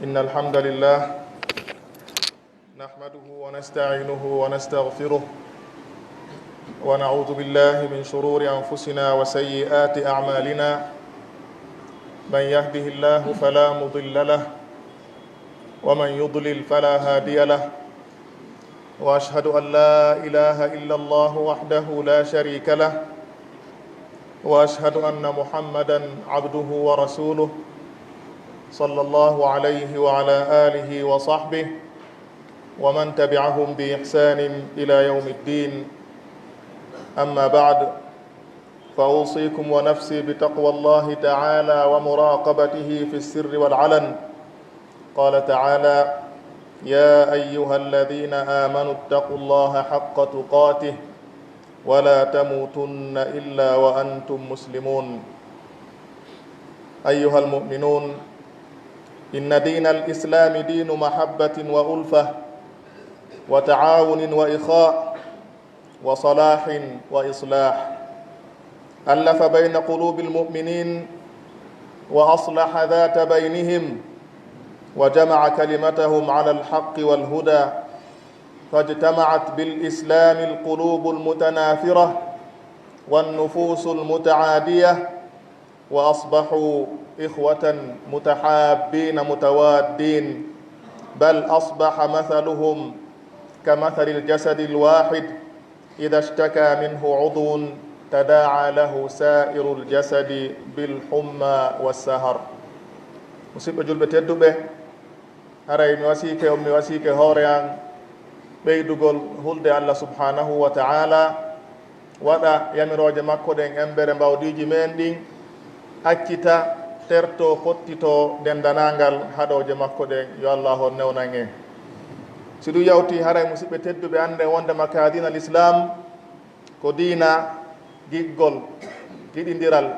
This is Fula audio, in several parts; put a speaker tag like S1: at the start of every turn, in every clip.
S1: إن الحمد لله نحمده ونستعينه ونستغفره ونعوذ بالله من شرور أنفسنا وسيئات أعمالنا من يهده الله فلا مضل له ومن يضلل فلا هادي له وأشهد أن لا إله إلا الله وحده لا شريك له وأشهد أن محمدا عبده ورسوله صلى الله عليه وعلى آله وصحبه ومن تبعهم بإحسان إلى يوم الدين أما بعد فأوصيكم ونفسي بتقوى الله تعالى ومراقبته في السر والعلن قال تعالى يا أيها الذين آمنوا اتقوا الله حق تقاته ولا تموتن إلا وأنتم مسلمون أيها المؤمنون إن دين الإسلام دين محبة وألفة وتعاون وإخاء وصلاح وإصلاح ألف بين قلوب المؤمنين وأصلح ذات بينهم وجمع كلمتهم على الحق والهدى فاجتمعت بالإسلام القلوب المتنافرة والنفوس المتعادية وأصبحوا إخوة متحابين متوادين بل أصبح مثلهم كمثل الجسد الواحد إذا اشتكى منه عضو تداعى له سائر الجسد بالحمى والسهر musidɓe julɓe tedduɓe haray mi wasiike hoore an ɓeydugol hulde Allah subhanahu wa ta'ala waɗa yamirooje makko ɗen embere mbawɗiiji men ɗin accita terto fottito dendanangal haɗoje makko ɗen yo Allah on newnan en si ɗum yawti haray musidɓe tedduɓe ande wondema ka dina l'islam ko diina giggol giɗidiral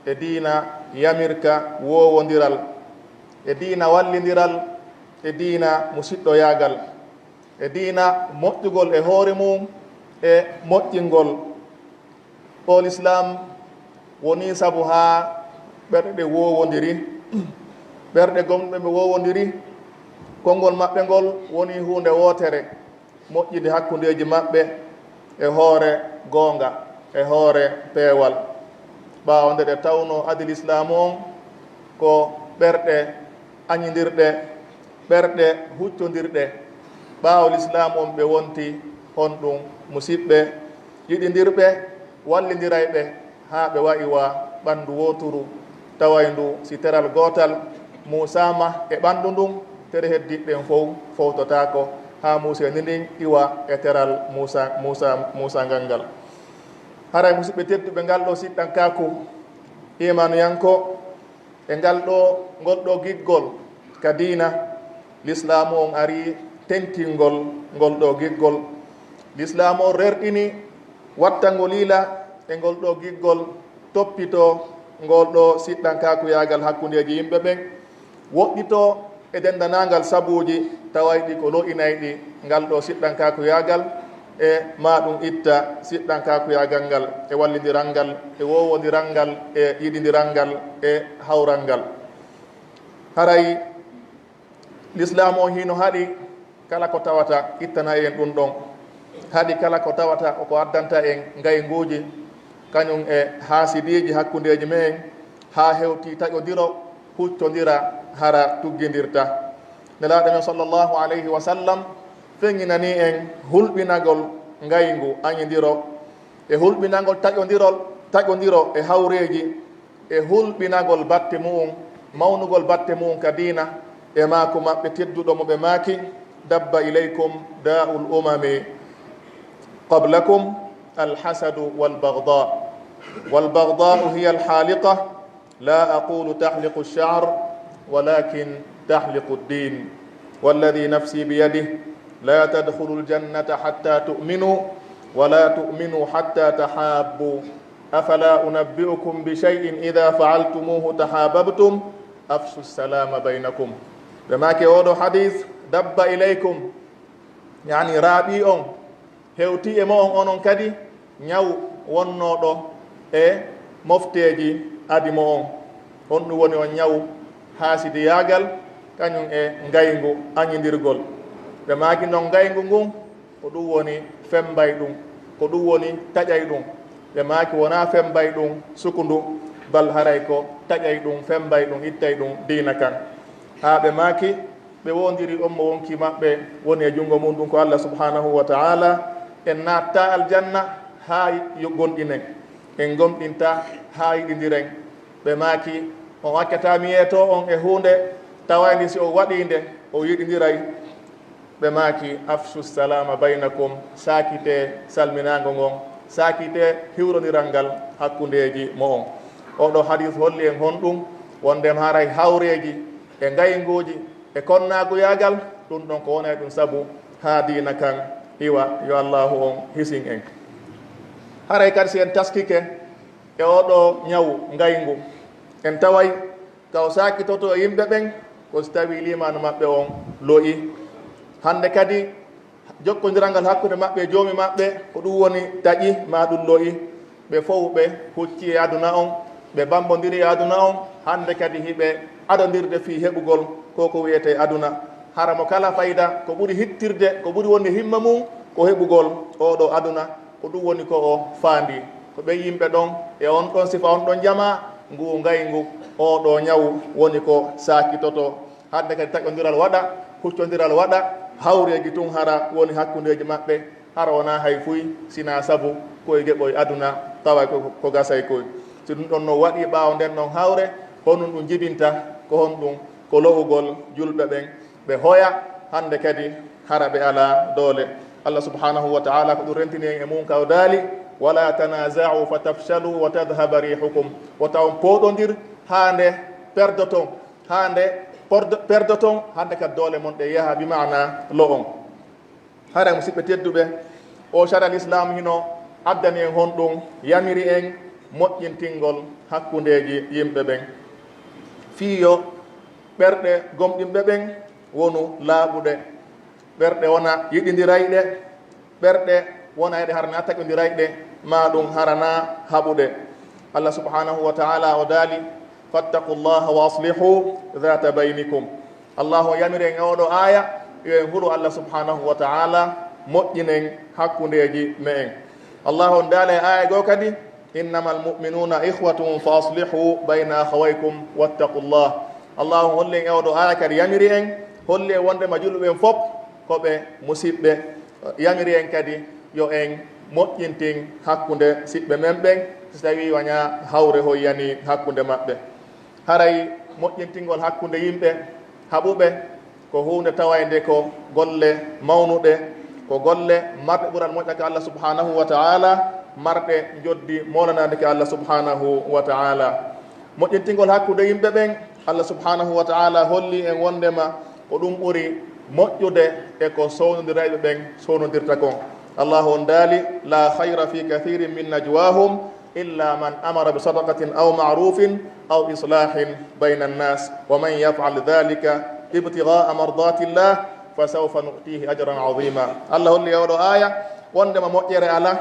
S1: e diina yamirka wowodiral e diina wallidiral e diina musiɗɗoyagal e diina moƴƴugol e hoore mum e moƴƴingol o l'islam woni sabu ha ɓerɗe wowodiri ɓerɗe gomɓe ɓe wowodiri konngol maɓɓe ngol woni hunde wotere moƴƴide hakkundeji maɓɓe e hoore goonga e hoore peewal ɓaawo nde ɗe tawno adil islam on ko ɓerɗe añidirɗe ɓerɗe huccodirɗe ɓaawo l'islam on ɓe wonti on ɗum musidɓe yiɗidirɓe wallidirayɓe haa ɓe wayi wa ɓanndu woturu taway ndu si teral gootal musama e ɓanndu ndun tere heddiɓɓen fof fowtotako haa museni ndin iwa e teral musangal ngal haray musidɓe tedduɓe ngal ɗo siɗɗankaku imanuyanko e ngal ɗo ngol ɗo giggol ka diina l'islamu on ari tentingol ngol ɗo giggol l'islamu on rerɗini wattangol ila e ngol ɗo giggol toppito ngol ɗo siɗɗankakuyagal hakkundeji yimɓe ɓen woɗɗito e dendanagal sabuji tawayɗi ko lo'inayɗi ngal ɗo siɗɗankakuyagal e ma ɗum itta siɗɗankakuyagal ngal e wallidiral ngal e wowodiral ngal e yiɗidiral ngal e hawral ngal haray l'islam o hino haɗi kala ko tawata ittana en ɗum ɗon haɗi kala ko tawata ko addanta en ngayguji kañum e haasidiji hakkundeji men ha hewti taƴodiro huccodira hara tuggidirta nelaɗo men sallllahu alayhi wa sallam feŋŋinani en hulɓinagol ngaygu añidiro e hulɓinagol taƴodiro e hawreji e hulɓinagol batte mu'um mawnugol batte mu'um ka dina e maako maɓɓe tedduɗo mo ɓe maaki dabba ilaykum da'ul umami qablakum alhasadu والبغضاء هي الحالقة لا أقول تحلق الشعر ولكن تحلق الدين والذي نفسي بيده لا تدخلوا الجنة حتى تؤمنوا ولا تؤمنوا حتى تحابوا أفلا أنبئكم بشيء إذا فعلتموه تحاببتم أفشوا السلام بينكم بما كيودو حديث دب إليكم يعني رابيون هوتي إمون أنون كدي نيو wonnoɗo e mofteji adimo on ɗum woni on ñaw haasidiyagal kañum e ngaygu añidirgol ɓe maaki noon ngaygu ngun ko ɗum woni fembay ɗum ko ɗum woni taƴay ɗum ɓe maaki wona fembay ɗum sukundu bal haray ko taƴay ɗum fembay ɗum ittay ɗum diina kan haa ɓe maaki ɓe wondiri on mo wonki maɓɓe woni e junngo mum ɗum ko Allah subhanahu wa ta'ala en natta aljanna haa gonɗinen en gomɗinta haa yiɗidiren ɓe maaki on wakkatami yeeto on e hunde tawayndi si o waɗinde o yiɗidiray ɓe maaki afsu salama baynakum sakite salminago ngon sakite hiwrodiral ngal hakkundeji mo on oɗo hadis holli en honɗum wondem haray hawreji e ngayguji e konnagoyagal ɗum ɗon ko wona ɗum saabu ha dina kan iwa yo allahu on hisin en haray kadi si en taskike e oɗo ñawu ngaygu en taway kaw sakitoto e yimɓe ɓen ko so tawi limanu maɓɓe on looyi hande kadi jokkodiral ngal hakkude maɓɓe e joomi maɓɓe ko ɗum woni taƴi ma ɗum looyi ɓe fof ɓe hucci e aduna on ɓe bambodiri e aduna on hande kadi hiɓe adodirde fi heɓugol koko wiyete aduna hara mo kala fayida ko ɓuri hittirde ko ɓuri wonde himma mum ko heɓugol oɗo aduna ko ɗum woni ko o faandi ko ɓe yimɓe ɗon e on ɗon sifa on ɗon jama ngu ngaygu oɗo ñawu woni ko sakitoto hande kadi taƴodiral waɗa huccodiral waɗa hawreji tun hara woni hakkundeji maɓɓe hara wona hay fuy sina saabu koye geɓoye aduna tawa ko gasay koye si ɗum ɗon no waɗi ɓaawo nden noon hawre honum ɗum jibinta ko honɗum ko lowugol julɓe ɓen ɓe hoya hande kadi hara ɓe ala doole Allah subhanahu wa ta'ala ko ɗum rentini en e mum kaw daali wala tanaza'u fatafshalu wa tadhhaba rihukum wo tawon poɗodir hande perdoton perdoton hande kadi doole mon ɗe yaha bimana lo on hara musidɓe tedduɓe o sharia l'islam hino addani en honɗum yamiri en moƴƴintingol hakkundeji yimɓe ɓen fiyo ɓerɗe gomɗinɓe ɓen wonu laaɓuɗe ɓerɗe wona yiɗidirayɗe ɓerɗe wona eɗe harana taƴodirayɗe ma ɗum harana haɓuɗe Allah subhanahu wa ta'ala o daali fattaqu llaha wa aslihu dhata baynikum allahu yamiri en oɗo aya yo en huro Allah subhanahu wa ta'ala moƴƴinen hakkundeji me en allahu on daala e aya goo kadi innama almu'minuna ihwatun fa aslihu bayna akhawaykum wattaqu llah allahu holli en oɗo aya kadi yamiri en holli e wondema julɓe fof koɓe musidɓe yamiri en kadi yo en moƴƴintin hakkunde siɓɓe men ɓen so tawi waña hawre hoyyani hakkunde maɓɓe haray moƴƴintingol hakkunde yimɓe haɓuɓe ko hunde tawayde ko golle mawnuɗe ko golle marɗe ɓural moƴƴa ka Allah subhanahu wa ta'ala marɗe joddi molanade ka Allah subhanahu wa ta'ala moƴƴintingol hakkunde yimɓe ɓen Allah subhanahu wa ta'ala holli en wondema ko ɗum ɓuri moƴƴude e ko sownodirayɓe ɓen sownodirta kon allahu on daali la hayra fi kathirin min najwahum illa man amara bi sadaqatin aw ma'rufin aw islahin bayna annas wa man yaf'al dhalika ibtigha'a mardati llah fa sawfa nu'tihi ajran 'azima allah holli oɗo aya wondema moƴƴere ala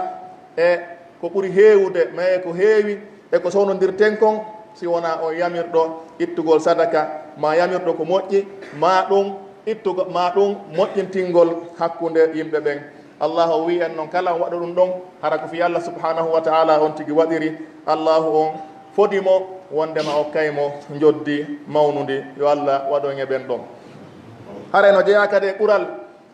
S1: e ko ɓuri heewude mais ko heewi e ko sownodirten kon si wona o yamirɗo ittugol sadaka ma yamirɗo ko moƴƴi ma ɗum moƴƴintingol hakkunde yimɓe ɓen allah o wi en noon kala on waɗa ɗum ɗon hara ko fi Allah subhanahu wa ta'ala on tigi waɗiri allahu on fodimo wondema o kaymo joddi mawnude yo Allah waɗon e ɓen ɗon hara no jeeya kadi e ɓural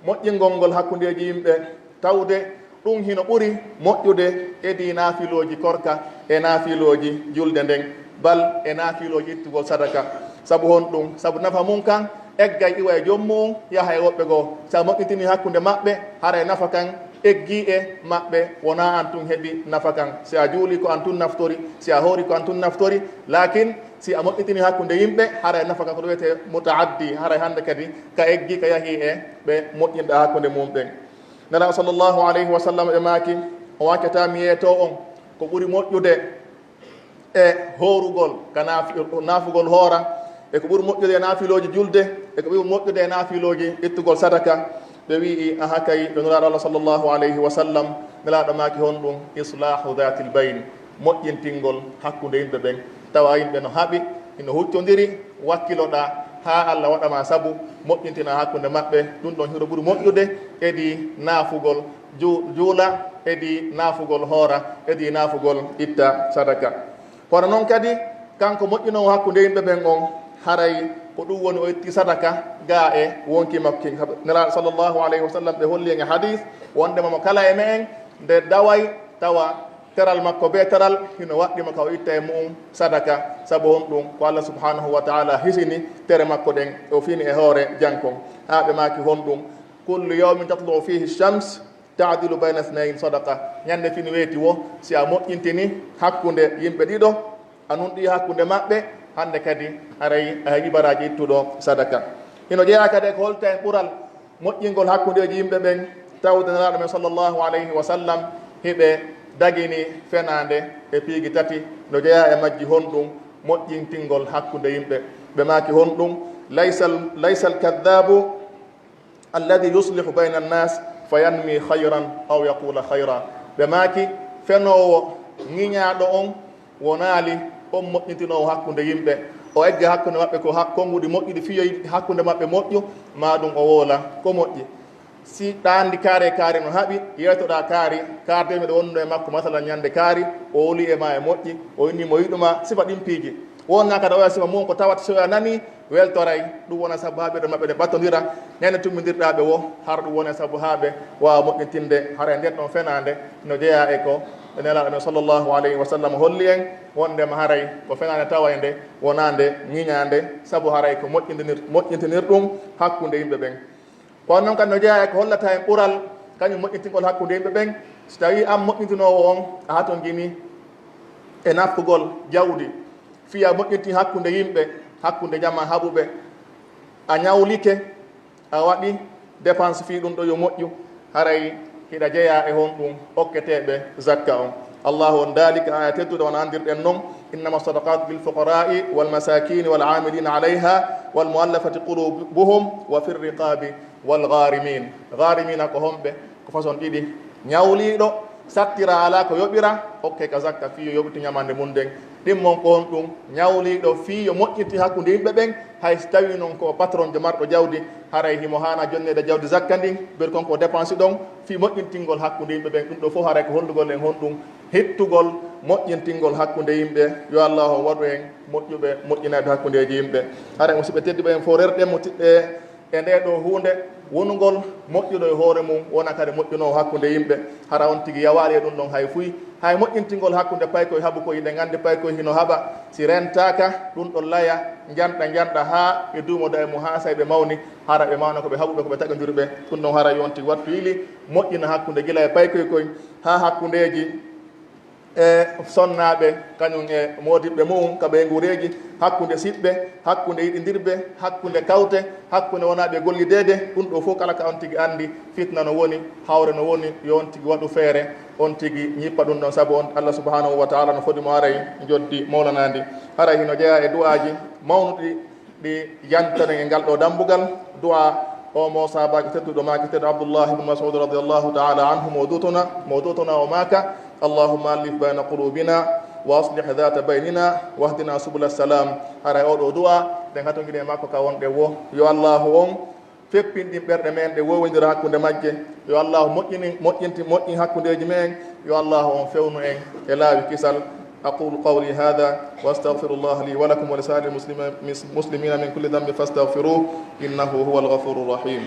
S1: moƴƴingol ngol hakkundeji yimɓe tawde ɗum hino ɓuri moƴƴude edi naafiloji korka e naafiloji julde nden bal e naafiloji ittugol sadaka sabu hon ɗum sabu nafa mum kan eggay iwa e jommum yaha e woɓɓe goo sa moƴƴitini hakkunde maɓɓe hara e nafa kan eggi e maɓɓe wona an tun heeɓi nafa kan si a juuli ko an tun naftori si a hoori ko an tun naftori lakin si a moƴƴitini hakkunde yimɓe hara e nafa kan ko ɗo wiyete mutaaddi hara hande kadi ka eggi ka yahi e ɓe moƴƴinɗa hakkunde mum ɓen nana sallllahu alayhi wa sallam ɓe maaki o wakkatami yeeto on ko ɓuri moƴƴude e hoorugol ka naafugol hoora e ko ɓuri moƴƴude e naafiloji julde e ko ɓuri moƴƴude e naafiloji ittugol sadaka ɓe wii aha kay ɓe nulaaɗo Allah sallllahu alayhi wa sallam nelaaɗo maaki hon ɗum islahu dhatil bayn moƴƴintingol hakkunde yimɓe ɓen tawa yimɓe no haɓi ino huccodiri wakkiloɗa ha Allah waɗama sabu moƴƴintina hakkunde maɓɓe ɗum ɗon hiro ɓuri moƴƴude edi naafugol juula edi naafugol hoora edi naafugol itta sadaka kono noon kadi kanko moƴƴinowo hakkunde yimɓe ɓen on haray ko ɗum woni o itti sadaka ga e wonki makko nelaɗo sallllahu alayhi wa sallam ɓe holli en e hadis wondemamo kala e me en nde daway tawa teral makko be teral hino waɗɗima ka o itta e mum sadaka sabu on ɗum ko Allah subhanahu wa taala hisini tere makko ɗen o fini e hoore jankon ha ɓe maki hon ɗum kullu yawmin tatlu fihi shams taadilu bayna ithnayn sadaqa ñande fini weeti wo si a moƴƴintini hakkunde yimɓe ɗiɗo a nunɗi hakkunde maɓɓe hande kadi aray a heeɓi baraji ittuɗo sadaka hino jeeya kadi ko holta en ɓural moƴƴingol hakkundeji yimɓe ɓen tawde nelaɗo men sallllahu alayhi wa sallam hiɓe dagini fenande e piigi tati no jeeya e majji honɗum moƴƴintingol hakkunde yimɓe ɓe maaki honɗum laysa alkadabu alladi yuslihu bayna annas fa yanmi hayran aw yaqula hayra ɓe maaki fenowo ŋiñaɗo on wonaali on moƴƴintinowo hakkunde yimɓe o egge hakkunde maɓɓe ko konguɗi moƴƴuɗi fiyoyi hakkunde maɓɓe moƴƴu ma ɗum o woola ko moƴƴi si ɗandi kaari no haɓi yeytoɗa kaardemeɗe wonno e makko masalan ñande kaari o woli e ma e moƴƴi o inni mo yiɗuma sifa ɗin piiji wonna kada oya sifa mum ko tawata soya nani weltoray ɗum wona saabu haaɓe ɗo maɓɓe ɗe ɓattodira nene tummidirɗaɓe wo har ɗum wone saabu haaɓe wawa moƴƴintinde hara nden ɗon fenade no jeeya e ko nelaɗo men sallllahu alayhi wa sallam holli en wondema haray ko fenade tawa e nde wonande ñiñande saabu haray ko moƴƴintinir ɗum hakkunde yimɓe ɓen kono noon kadi no jeeya e ko hollata en ɓural kañum moƴƴintingol hakkunde yimɓe ɓen so tawi an moƴƴintinowo on a haton guini e naffugol jawdi fiya moƴƴinti hakkunde yimɓe hakkunde jama haɓuɓe a ñawlike a waɗi dépense fi ɗum ɗo yo moƴƴu haray hiɗa jeeya e hon ɗum okketeɓe zakka on allahu on daalika aya tedduɗo wona andirɗen noon innama sadaqatu lilfuqara'i walmasakini walamilina alayha walmuallafati qulubuhum wa fi rriqabi walgarimin garimina ko homɓe ko façon ɗiɗi ñawliɗo sattira ala ko yoɓira okke ka zakka fiyo yoɓiti ñamande mum nden ɗimmon ko on ɗum ñawliɗo fiyo moƴƴitti hakkude yimɓe ɓen hay so tawi noon ko patron jo marɗo jawdi haray himo hana jonnede jawdi zakka ndin ɓeri konko dépense ɗon fi moƴƴintingol hakkude yimɓe ɓen ɗum ɗo fof haray ko hollugol en hon ɗum hettugol moƴƴintingol hakkude yimɓe yo allah o waɗu en moƴƴuɓe moƴƴinaɓe hakkudeji yimɓe haray musidɓe tedduɓe en fo rerɗen tiɗɗe e nde ɗo hunde wonugol moƴƴuɗo e hoore mum wona kadi moƴƴunowo hakkude yimɓe hara on tigi yawaali e ɗum ɗon hay fuy hay moƴƴintingol hakkude paykoye haɓu koye ɗe gandi paykoye hino haɓa si rentaka ɗum ɗon laya janɗa ha ɓe duumoda e mum ha say ɓe mawni hara ɓe mawna koɓe haɓuɓe koɓe taƴodiriɓe ɗum ɗon hara yon tigi wattu yili moƴƴina hakkude gila e paykoye koye ha hakkudeji e sonnaɓe kañum e modiɓɓe mum kaɓe nguureji hakkude siɓɓe hakkude yiɗidirɓe hakkude kawte hakkude wonaɓe gollidede ɗum ɗo fof kala ka on tigi andi fitna no woni hawre no woni yo on tigi waɗu feere on tigi ñippa ɗum ɗon saabu on Allah subhanahu wa taala no fodimo aray joddi mawlanadi haray hino jeeya e du'aji mawnuɗi ɗi yantanen e ngal ɗo dambugal du'a o mo sahabaji tedduɗo maki teddo Abdullah ibn Mas'ud radiyallahu ta'ala anhu mawdutuna o maka اللهم ألف بين قلوبنا وأصلح ذات بيننا واهدنا سبل السلام هراي أو دعاء den hato ngine makko ka wonde wo yo Allah on feppindi berde men de wowindira hakkunde majje yo Allah moƴƴin hakkundeji men yo Allah on fewnu en e laawi kisal أقول قولي هذا وأستغفر الله لي ولكم ولسائر المسلمين من كل ذنب فاستغفروه إنه هو الغفور الرحيم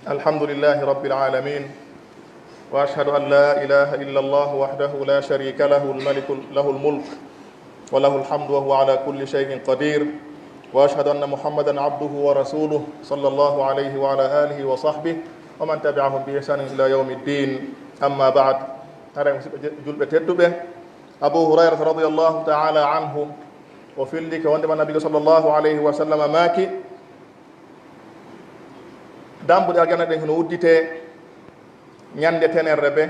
S1: الحمد لله رب العالمين وأشهد أن لا إله إلا الله وحده لا شريك له الملك له الملك وله الحمد وهو على كل شيء قدير وأشهد أن محمدا عبده ورسوله صلى الله عليه وعلى آله وصحبه ومن تبعهم بإحسان إلى يوم الدين أما بعد جلبة تدبه أبو هريرة رضي الله تعالى عنه وفي لك وندم النبي صلى الله عليه وسلم ماكي dambuɗe aljana ɗen hono uddite ñande tenerre ɓe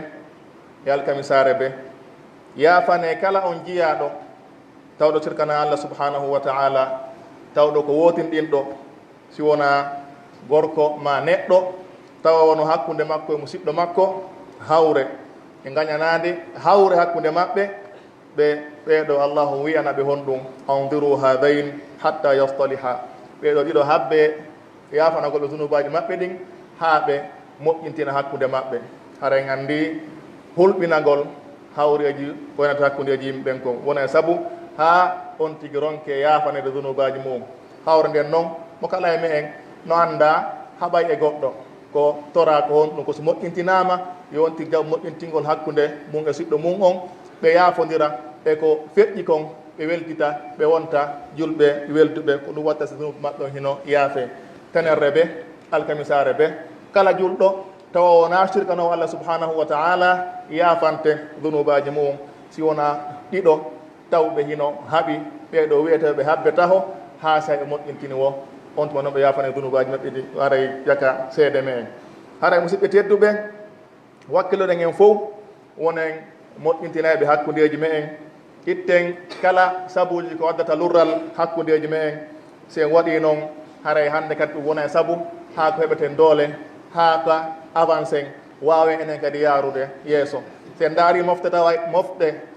S1: e alkamisare ɓe yaafane kala on jiyaɗo tawɗo cirkana Allah subhanahu wa ta'ala tawɗo ko wotinɗinɗo si wona gorko ma neɗɗo tawa wono hakkunde makko e musidɗo makko hawre e gañanade hawre hakkunde maɓɓe ɓeɗo allahu wiyana ɓe honɗum andiru hadain hatta yastaliha ɓeɗo ɗiɗo habbe yafanagolɓe zunubaji maɓɓe ɗin ha ɓe moƴƴintina hakkunde maɓɓe hara en andi hulɓinagol hawreji wonata hakkundeji yimɓe ɓen kon wona e saabu ha on tigui ronke yafanede zunubaji mum hawre nden noon mo kala e me en no anda haɓay e goɗɗo ko tora ko honɗum ko so moƴƴintinama yo on tigui jaw moƴƴintingol hakkude mum e siɗɗo mum on ɓe yaafodira e ko feƴƴi kon ɓe weltita ɓe wonta julɓe welduɓe ko ɗum watta so zunubu maɓɓe on hino yaafe tenerre ɓe alkamisare ɓe kala julɗo tawa wona sirkanowo allah subhanahu wa taala yaafante zunubaji mum si wona ɗiɗo tawɓe hino haaɓi ɓeɗo wiyeteɓe habbe taho ha sa ɓe moƴƴintini wo on tuma noon ɓe yaafane zunubaji maɓɓe ɗi haray jaka seede me en haray musidɓe tedduɓe wakkiloɗen en fof wonen moƴƴintinayɓe hakkudeji me en itten kala sabuji ko waddata lurral hakkudeji me en si en waɗi noon haray hande kadi ɗum wona e saabu ha ko heɓeten doole ha ka avancé wawen enen kadi yarude yeeso si en daari mofte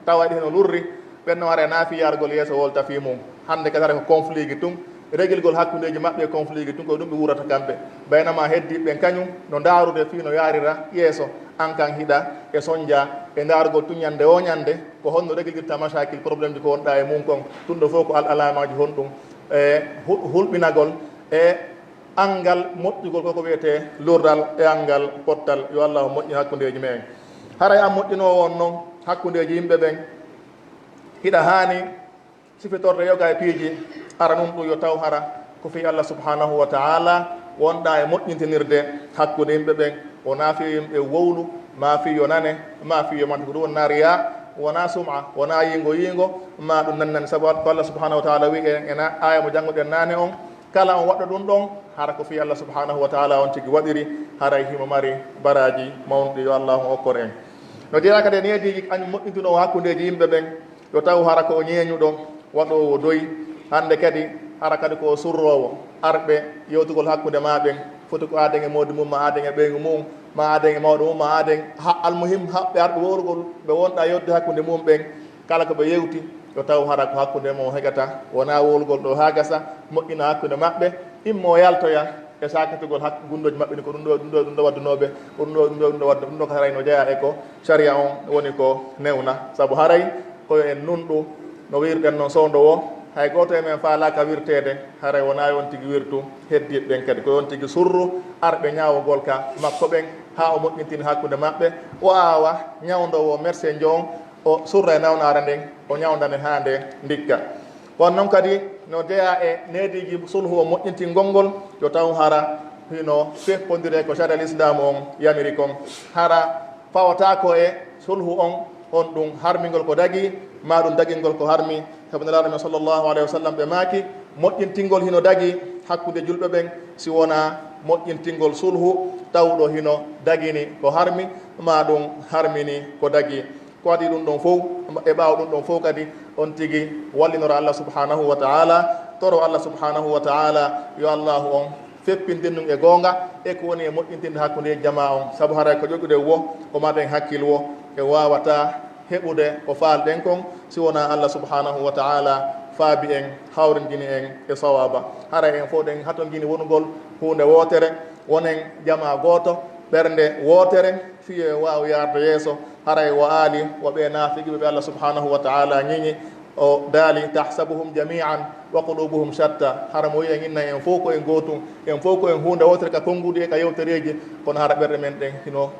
S1: tawaɗi heno lurri ɓenno hara naafi yargol yeeso wolta fi mum hande kadi hara ko conflit gi tun régilgol hakkudeji maɓɓe e conflit gi tun ko ɗum ɓe wurata kamɓe baynama heddiɓe kañum no darude fi no yarira yeeso an kan hiɗa e soñdia e darugol tun ñande o ñande ko honno régilgirta machakil probléme ji ko wonɗa e mum kon ɗum ɗo fof ko alamaji honɗum e hulɓinagol e angal moƴƴugol koko wiyete lurdal e angal pottal yo allah moƴƴi hakkudeji me en haray an moƴƴinowo on noon hakkudeji yimɓe ɓen hiɗa hani sifitorde yoga e piiji ara num ɗum yo taw hara ko fi allah subhanahu wa taala wonɗa e moƴƴintinirde hakkude yimɓe ɓen wona fi yimɓe wowlu ma fi yo nane ma fi yo manta ko ɗum wonna riya wona suma wona yingo ma ɗum nannani saabu ko allah subhanahu wa taala wi ena aya mo jannguɗen nane on kala on waɗɗo ɗum ɗon hara ko fi allah subhanahu wa taala on tigui waɗiri haray himo mari baraji mawɗi yo allah okkor en no jeeya kadi e neediji kañum moƴƴintuno hakkudeji yimɓe ɓen yo taw hara ko o ñeeñuɗo waɗowo doyi hande kadi hara kadi ko surrowo arɓe yewtugol hakkude ma ɓen foti ko aden e mawdi mum ma aden e ɓeygu mum ma aden e mawɗo mum ma aden almuhim haɓɓe arɓe worgol ɓe wonɗa yewde hakkude mum ɓen kala ko ɓe yewti yo taw hara ko hakkude mo heƴata wona wolgol ɗo ha gasa moƴƴina hakkude maɓɓe immo yaltoya e sakatugol gundoji maɓɓe ni ko ɗum ɗo waddunoɓe ɗum ɗo ko haray no jeeya e ko saria on woni ko newna saabu haray koyo en nunɗu no wirɗen noon sowdo o hay goto e men faalaka wirtede haray wona yon tigui wirtu heddiɓe ɓen kadi ko yon tigui surru arɓe ñawogol ka makko ɓen ha o moƴƴintini hakkude maɓɓe o awa ñawdowo merci jon o surra e nawnare nden o ñawdane ha nde ndikka won noon kadi no jeeya e neediji sulhu o moƴƴintingol ngol yo taw hara hino feppodire ko chari al islam on yamiri kon hara fawata ko e sulhu on ɗum harmigol ko dagui ma ɗum daguingol ko harmi sabu nelaɗo men sallllahu alayhi wa sallam ɓe maaki moƴƴintingol hino dagui hakkude julɓe ɓen si wona moƴƴintingol sulhu tawɗo hino daguini ko harmi ma ɗum harmini ko dagui ko waɗi ɗum ɗon fof e ɓaawa ɗum ɗon fof kadi on tigui wallinora allah subhanahu wa taala toro allah subhanahu wa taala yo allahu on feppintinɗum e goonga e ko woni e moƴƴintinde hakkude jama on saabu haray ko ƴoƴuɗe wo ko maɗen hakkille wo e wawata heɓude ko faalɗen kon si wona allah subhanahu wa taala faabi en hawrindini en e sawaba haray en fof ɗen hato guini wonugol hunde wootere wonen jama gooto ɓernde wootere fiye waw yarde yeeso haray wo aali woɓe naafigiɓe ɓe allah subhanahu wa taala ñiñi o daali tahsabuhum jamian wa qulubuhum shatta hara mo wi en inna en fof ko en gootum en fof ko en hunde wotere ka konngudi e ka yewtereji kono hara ɓerde men ɗen hino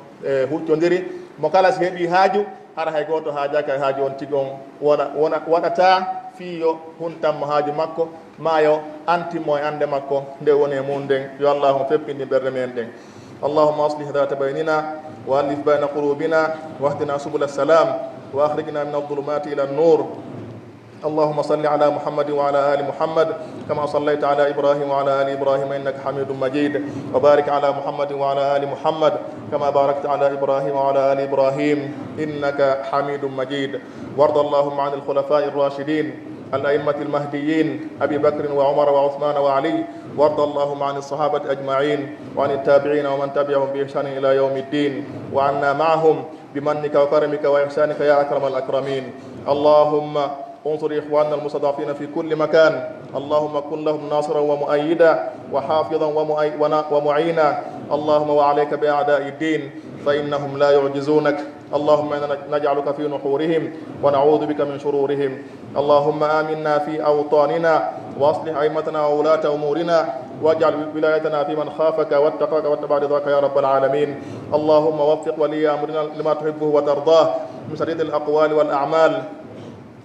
S1: huccodiri mo kala si heeɓi haaju hara hay goto haajaka e haaju on tigi on waɗata fiyo huntanmo haaju makko mayo antimmo e ande makko nde woni e mum nden yo allah on feppindi ɓerde men ɗen اللهم أصلح ذات بيننا وألف بين قلوبنا واهدنا سبل السلام وأخرجنا من الظلمات إلى النور اللهم صل على محمد وعلى آل محمد كما صليت على إبراهيم وعلى آل إبراهيم إنك حميد مجيد وبارك على محمد وعلى آل محمد كما باركت على إبراهيم وعلى آل إبراهيم إنك حميد مجيد وارض اللهم عن الخلفاء الراشدين الأئمة المهديين أبي بكر وعمر وعثمان وعلي، وارض اللهم عن الصحابة أجمعين وعن التابعين ومن تبعهم بإحسان إلى يوم الدين، وعنا معهم بمنك وكرمك وإحسانك يا أكرم الأكرمين. اللهم انصر إخواننا المستضعفين في كل مكان، اللهم كن لهم ناصرا ومؤيدا وحافظا ومعينا. اللهم وعليك بأعداء الدين فإنهم لا يعجزونك. اللهم إنا نجعلك في نحورهم ونعوذ بك من شرورهم. اللهم آمنا في أوطاننا وأصلح أئمتنا وولاة أمورنا، واجعل ولايتنا في من خافك واتقاك واتبع رضاك يا رب العالمين. اللهم وفق ولي أمرنا لما تحبه وترضاه من سديد الأقوال والأعمال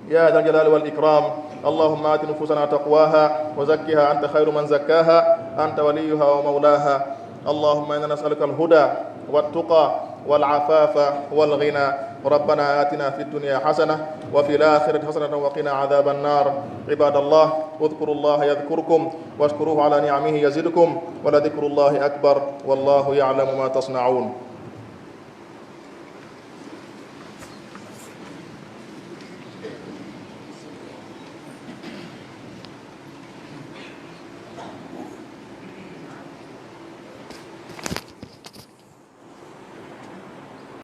S1: يا ذا الجلال والإكرام. اللهم آت نفوسنا تقواها وزكها أنت خير من زكاها، أنت وليها ومولاها. اللهم إنا نسألك الهدى والتقى والعفاف والغنى. ربنا آتنا في الدنيا حسنة وفي الآخرة حسنة وقنا عذاب النار. عباد الله، اذكروا الله يذكركم واشكروه على نعمه يزدكم، ولذكر الله أكبر والله يعلم ما تصنعون.